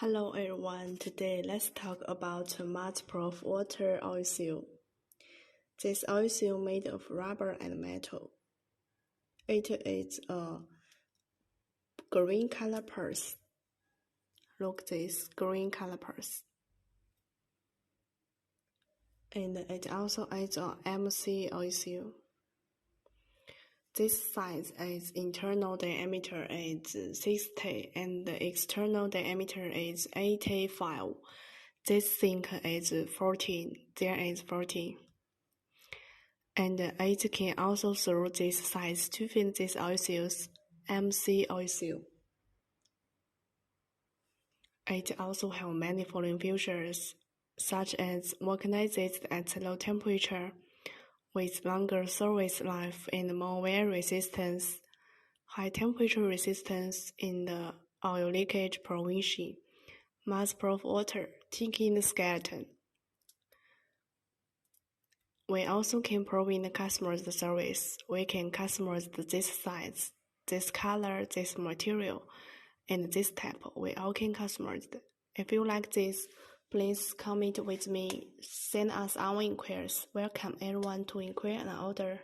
Hello everyone, today let's talk about moth-proof water oil seal. This oil seal made of rubber and metal. It is a green color purse. Look this green color purse. And it also is a MC oil seal. This size is internal diameter is 60 and the external diameter is 85. This sink is 14. There is 14. And it can also through this size to fit this oil seals, MC oil seal. It also have many following features, such as vulcanized at low temperature, with longer service life and more wear resistance, high temperature resistance in the oil leakage prevention, moth-proof water, thinking the skeleton. We also can provide the customers the service. We can customize this size, this color, this material, and this type. We all can customize it. If you like this, please comment with me. Send us our inquiries. Welcome everyone to inquire and order.